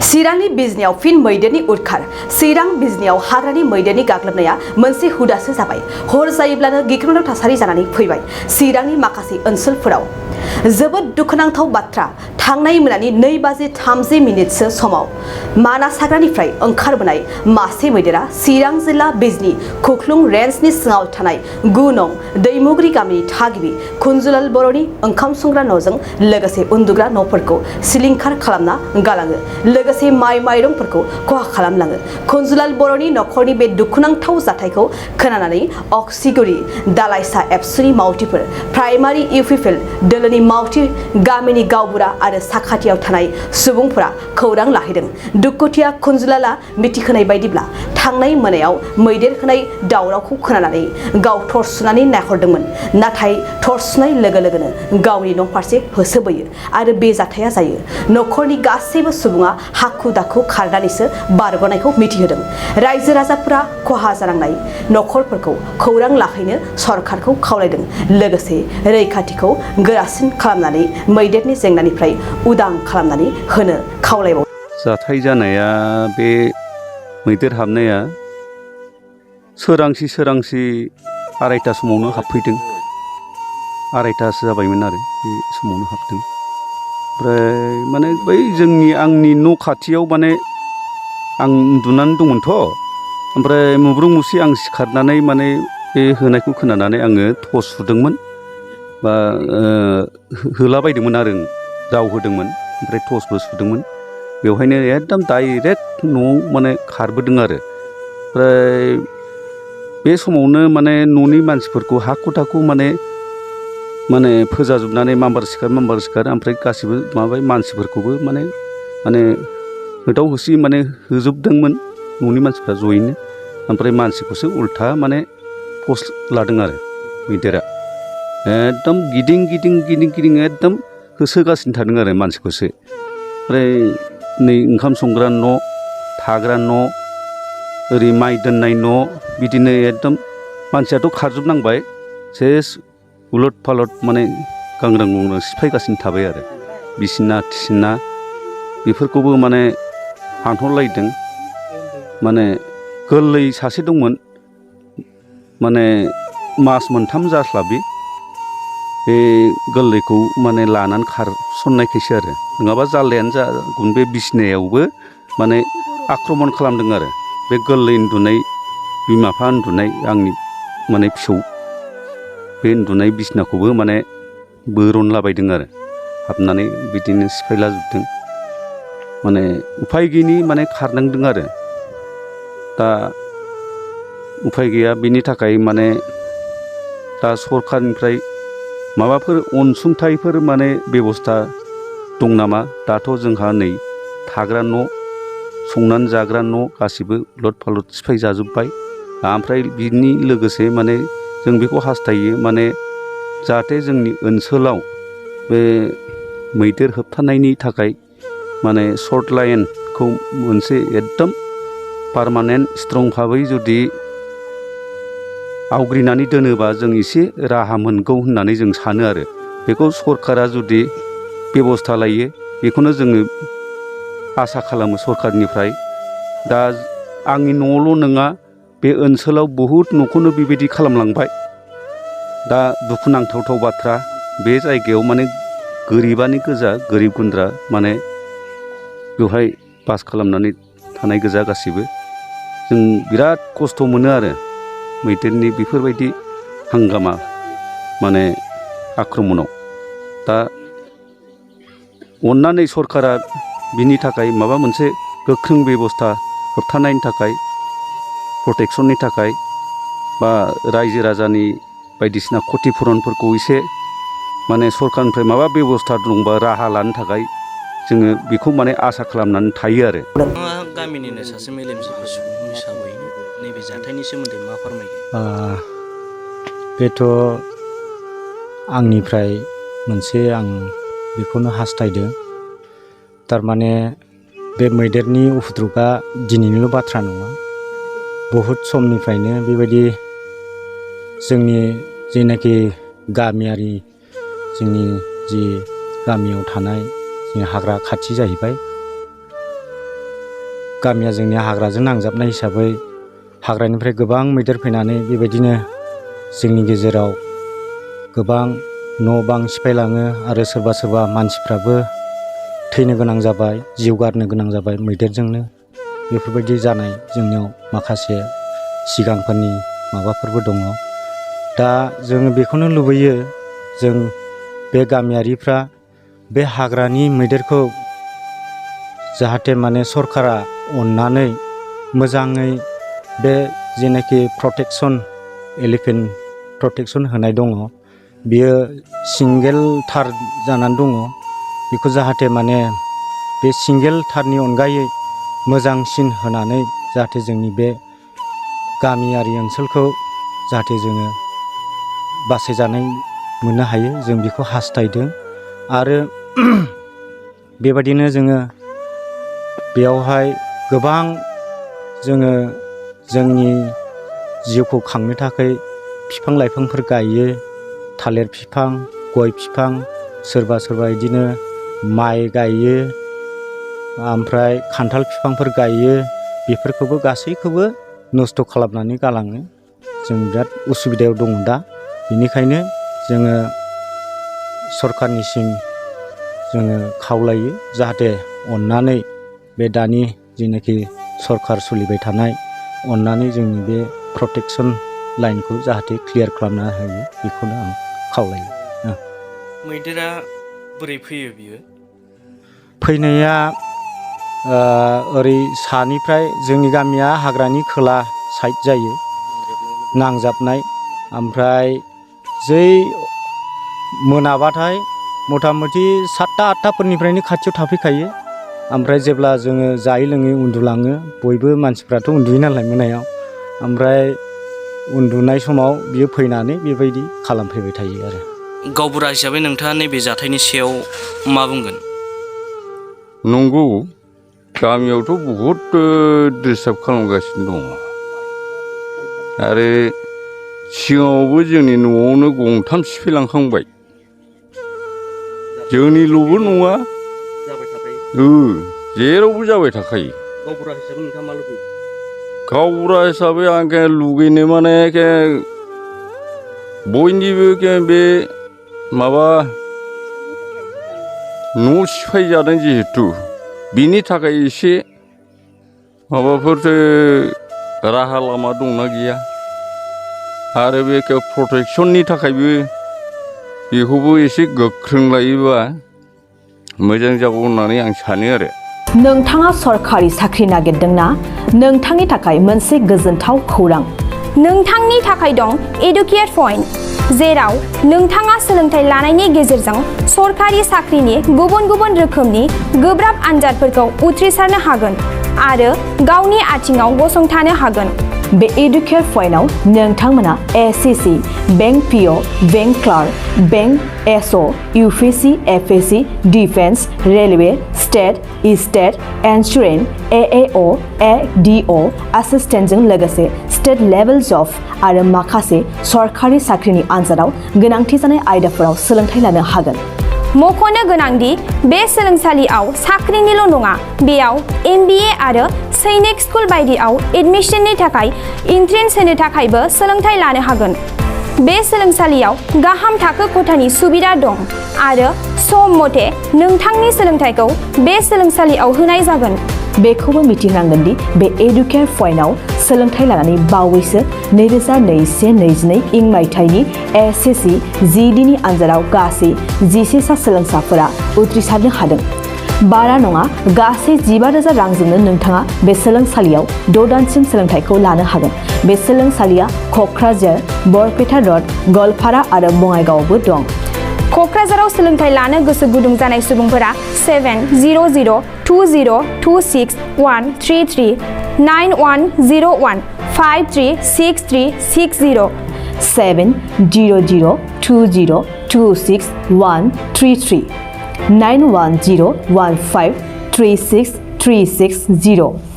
चिरांनि बिजनियाव फिन मैदेरनि उदखार चिरां बिजनियाव हाग्रानि मैदेरनि गाग्लोबनाया मोनसे हुदासो जाबाय। हर जायोब्लानो गिख्रंथाव थासारि जानानै फैबाय चिरांनि माखासे ओनसोलफोराव। जोबोद दुखुनांथाव बाथ्रा, थांनाय मोनानि 2:30 समाव मानास हाग्रानिफ्राय ओंखारबोनाय मासे मैदेरा चिरां जिल्ला बिजनी खुख्लुं रेन्जनि सिङाव थानाय 9 नं दैमुगुरि गामिनि थागिबि कुनजुलाल बर'नि ओंखाम संग्रा न'जों लोगोसे उन्दुग्रा न'फोरखौ सिलिंखार खालामना गालाङो, लोगोसे माइ माइरंफोरखौ खहा खालामलाङो। कुनजुलाल बर'नि नखरनि बे दुखुनांथाव जाथायखौ खोनानानै अक्सिगुरि दालाइसा एबसुनि मावथिफोर, प्राइमारि इउपि फिल्ड दोलोनि मावथि, गामिनि गावबुरा आरो साखाथियाव थानाय सुबुंफोरा खौरां लाहैदों। दुखुथिया कुनजुलालआ मिथिहोनाय बायदिब्ला थांनाय मोनायाव मैदेर होनाय दावरावखौ खोनानानै गाव टर्च सुनानै नायहरदोंमोन, नाथाय टर्च सुनाय लोगो लोगोनो गावनि न' फारसे होसोबोयो आरो बे जाथाया जायो। नखरनि गासैबो सुबुङा हाखु दाखु खारनानैसो बारग'नायखौ मिथिहोदों। रायजो राजाफोरा खहा जानांनाय नखरफोरखौ खौरां लाहैनो सरकारखौ खावलायदों, लोगोसे रैखाथिखौ गोरासिन खालामनानै मैदेरनि जेंनानिफ्राय उदां खालामनानै होनो खावलायबावो। जाथाय जानाया बे मैदेर हाबनाया सोरांसि 2:30 समावनो हाबफैदों। 2:30सो जाबायमोन आरो बे समावनो हाबदों। ओमफ्राय माने बै आंनि न' खाथियाव माने आं उन्दुनानै दंमोनथ', ओमफ्राय मुब्रुं मुसि आं सिखारनानै माने बे होनायखौ खोनानानै आङो टर्च सुदोंमोन बा होलाबायदोंमोन आरो जाव होदोंमोन, ओमफ्राय टर्चबो सुदोंमोन। बेवहायनो एकदम डाइरेक्ट न'आव माने खारबोदों आरो। ओमफ्राय बे समावनो माने न'नि मानसिफोरखौ हाखु दाखु माने फोजाजोबनानै माम्बार सिखार ओमफ्राय गासिबो माबाय मानसिफोरखौबो माने होदाव होसि माने होजोबदोंमोन न'नि मानसिफ्रा जयैनो। ओमफ्राय मानसिखौसो उल्था माने पस्ट लादों आरो मैदेरा। एकदम गिदिं एकदम होसोगासिनो थादों आरो मानसिखौसो। ओमफ्राय नै ओंखाम संग्रा न', थाग्रा न', ओरै माइ दोननाय न', बिदिनो एकदम मानसियाथ' खारजोबनांबाय, सेस उलट फालट माने गांग्रां गुंग्रां सिफायगासिनो थाबाय आरो। बिसिना थिसिना बेफोरखौबो माने फानहरलायदों। माने गोरलै सासे दंमोन, माने मास मोनथाम जास्लाबि, बे गोरलैखौ माने लानानै खारसननायखायसो आरो, नङाबा जाल्लायानो जागौमोन। बे बिसिनायावबो माने आक्रमन खालामदों आरो। बे गोरलै उन्दुनाय, बिमा बिफा उन्दुनाय, आंनि माने फिसौ, बे उन्दुनाय बिसिनाखौबो माने बोरनलाबायदों आरो, हाबनानै बिदिनो सिफायलाजोबदों। माने उफाय गैयिनि माने खारनांदों आरो। दा उफाय गैया, बिनि थाखाय माने दा सरखारनिफ्राय माबाफोर अनसुंथाइफोर माने बेबस्था दं नामा? दाथ' जोंहा नै थाग्रा न', संनानै जाग्रा न' गासिबो लट फालट सिफाय जाजोब्बाय। ओमफ्राय बिनि लोगोसे माने जों बेखौ हास्थायो माने जाहाथे जोंनि ओनसोलाव बे मैदेर होबथानायनि थाखाय माने सर्ट लाइनखौ मोनसे एकदम पारमानेन्ट स्ट्रं भाबै जुदि आवग्रिनानै दोनोबा जों एसे राहा मोनगौ होननानै जों सानो आरो। बेखौ सरकारा जुदि बेबस्था लायो, बेखौनो जोङो आसा खालामो सरकारनिफ्राय। दा आंनि न'आवल' नङा, बे ओनसोलाव बहुद न'खौनो बेबायदि खालामलांबाय। दा दुखुनांथाव बाथ्रा, बे जायगायाव माने गोरिबानि गोजा, गोरिब गुन्द्रा माने बेवहाय बास खालामनानै थानाय गोजा गासिबो। जों बिराद खस्थ' मोनो आरो मैदेरनि बेफोरबायदि हांगामा माने आक्रमनाव। दा अन्नानै सरकारा बिनि थाखाय माबा मोनसे गोख्रों बेबस्था, होबथानायनि थाखाय, प्रटेकसननि थाखाय, बा रायजो राजानि बायदिसिना क्षतिपुरनफोरखौ एसे माने सरकारनिफ्राय माबा बेबस्था दंबा राहा लानो थाखाय जोङो बेखौ माने आसा खालामनानै थायो आरो। गामिनिनो सासे मेलेमजिबि सुबुं हिसाबै नैबे जाथायनि सोमोन्दै मा फोरमायगोन? बेथ' आंनिफ्राय मोनसे, आं बेखौनो हास्थायदों, थारमाने बे मैदेरनि उपद्रबआ दिनैनिल' बाथ्रा नङा। बहुद समनिफ्रायनो बेबायदि जोंनि जेनाखि गामियारि, जोंनि जि गामियाव थानाय जोंनि हाग्रा खाथि जाहैबाय, गामिया जोंनि हाग्राजों नांजाबनाय हिसाबै हाग्रानिफ्राय गोबां मैदेर फैनानै बेबायदिनो जोंनि गेजेराव गोबां न' बां सिफायलाङो आरो सोरबा सोरबा मानसिफ्राबो थैनो गोनां जाबाय, जिउ गारनो गोनां जाबाय मैदेरजोंनो। बेफोरबायदि जानाय जोंनियाव माखासे सिगांफोरनि माबाफोरबो दङ। दा जों बेखौनो लुबैयो, जों बे गामियारिफ्रा बे हाग्रानि मैदेरखौ जाहाथे माने सरकारा अननानै मोजाङै बे जेनाखि प्रटेक्सन एलिफेन्ट प्रटेक्सन होनाय दङ, बियो सिंगेल थार जानानै दङ। बेखौ जाहाथे माने बे सिंगेल थारनि अनगायै मोजांसिन होनानै जाहाथे जोंनि बे गामियारि ओनसोलखौ जाहाथे जोङो बासायजानाय मोननो हायो, जों बेखौ हास्थायदों। आरो बेबायदिनो जोङो बेयावहाय गोबां जोङो जोंनि जिउखौ खांनो थाखाय बिफां लाइफांफोर गायो, थालिर बिफां, गय बिफां, सोरबा सोरबा बिदिनो माइ गायो, ओमफ्राय खान्थाल बिफांफोर गायो। बेफोरखौबो गासैखौबो नस्थ' खालामनानै गालाङो। जों बिराद उसुबिदायाव दङ दा। बेनिखायनो जोङो सरकारनिसिम जोङो खावलायो, जाहाथे अननानै बे दानि जेनाखि सरकार सोलिबाय थानाय, अननानै जोंनि बे प्रटेक्सन लाइनखौ जाहाथे क्लियार खालामना होयो, बेखौनो आं खावलायो। मैदेरा बोरै फैयो बियो? फैनाया ओरै सानिफ्राय, जोंनि गामिया हाग्रानि खोला साइड जायो, नांजाबनाय। ओमफ्राय जै मोनाबाथाय मथा मथि 7टा 8टाफोरनिफ्रायनो खाथियाव थाफैखायो। ओमफ्राय जेब्ला जोङो जायै लोङै उन्दुलाङो, बयबो मानसिफ्राथ' उन्दुयो नालाय मोनायाव, ओमफ्राय उन्दुनाय समाव बियो फैनानै बेबायदि खालामफैबाय थायो आरो। गावबुरा हिसाबै नोंथाङा नैबे जाथायनि सायाव मा बुंगोन? नंगौ, गामियावथ' बहुद डिस्टार्ब खालामगासिनो दङ। आरो सिगाङावबो जोंनि न'आवनो गंथाम सिफायलांखांबाय। जोंनिल'बो नङा, जेरावबो जाबाय थाखायो। गावबुरा हिसाबै नोंथाङा मा लुबैयो? गावबुरा हिसाबै आं लुगैनो माने बयनिबो बे माबा न' सिफाय जादों जिहेथु, बिनि थाखाय एसे माबाफोर राहा लामा दंना गैया? आरो बे प्रटेक्सननि थाखायबो बेखौबो एसे गोख्रों लायोबा मोजां जागौ होननानै आं सानो आरो। नोंथाङा सरखारि साख्रि नागिरदोंना? नोंथांनि थाखाय मोनसे गोजोनथाव खौरां। नोंथांनि थाखाय दं एडुकेट पइन्ट, जेराव नोंथाङा सोलोंथाइ लानायनि गेजेरजों सरखारि साख्रिनि गुबुन गुबुन रोखोमनि गोब्राब आनजादफोरखौ उथ्रिसारनो हागोन आरो गावनि आथिङाव गसंथानो हागोन। बे एडुकेट पइन्टआव नोंथांमोना SSC, bank PO, bank clerk, bank SO, UPSC, FSC, defence, railway, state, state, insurance, AAO, ADO, एसिस्टेन्टजों लोगोसे स्टेट लेभेल जब आरो माखासे सरखारि साख्रिनि आनजादाव गोनांथि जानाय आयदाफोराव सोलोंथाइ लानो हागोन। मख'नो गोनांदि बे सोलोंसालियाव साख्रिनिल' नङा, बेयाव MBA आरो सैनिक स्कुल बायदियाव एडमिशननि थाखाय एन्ट्रेन्स होनो थाखायबो सोलोंथाइ लानो हागोन। बे सोलोंसालियाव गाहाम थाखो खथानि सुबिदा दं आरो सम मथे नोंथांनि सोलोंथाइखौ बे सोलोंसालियाव होनाय जागोन। बेखौबो मिथिनांगोन दि बे एडुकेट पइन्टआव सोलोंथाइ लानानै बावैसो 2021-22 इं मायथाइनि एसएससि GDनि आनजादाव गासै 11 सा सोलोंसाफोरा उथ्रिसारनो हादों। बारा नङा, गासै 15,000 रांजोंनो नोंथाङा बे सोलोंसालियाव 6 दानसिम सोलोंथाइखौ लानो हागोन। बे सोलोंसालिया क'क्राझार, बरपेटा र'ड, गवालपारा आरो बङाइगावआवबो दं। क'क्राझाराव सोलोंथाइ लानो गोसो गुदुं जानाय सुबुंफोरा 70020261333 9101536360 70020261333 9101536360